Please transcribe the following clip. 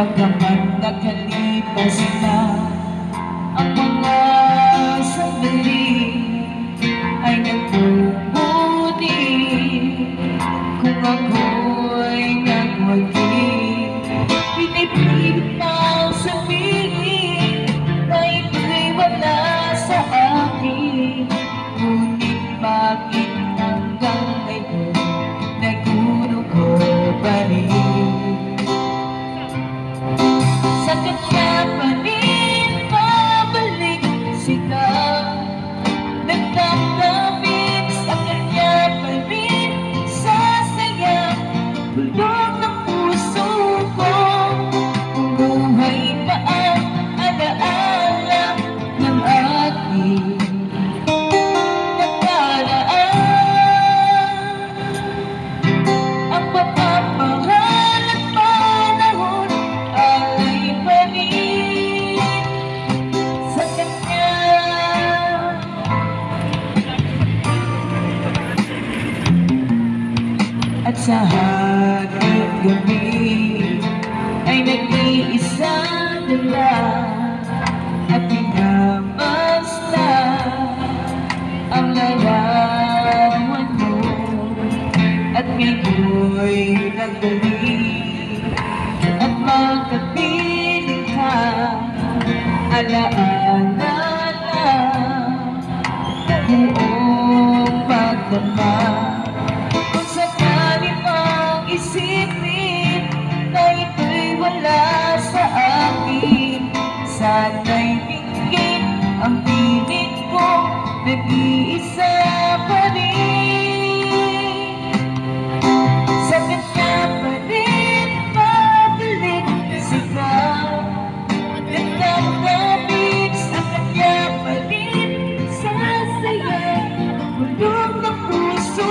Bagamat nakalipas na ang mga sandali, ay nagbubuti kung ako'y nagwagi. Pinipilit pang sabihin na ito'y wala sa akin, ngunit bakit hanggang ngayon nagdudugo pa rin? Sa kanya pa rin babalik sigaw, nagtatamig sa kanya pa rin sasayaw. Bulong ng puso ko, buhay pa ang alaala ng ating nakaraan. Ang pagpapahal at panahon ay pa rin sa kanya. At sa hangin gabi ay nag-iisa nila at pinamasta ang larawan mo. At ngayon'y nagdali at magkapiling ka, alaala na buong pagdama. Kung sakali mang isipin na ito'y wala sa akin, sana'y tingin ang piling ko, nag-iisa pa rin. Sa kanya pa rin babalik sigaw, nagtatamig sa kanya pa rin sasayaw. Bulong ng puso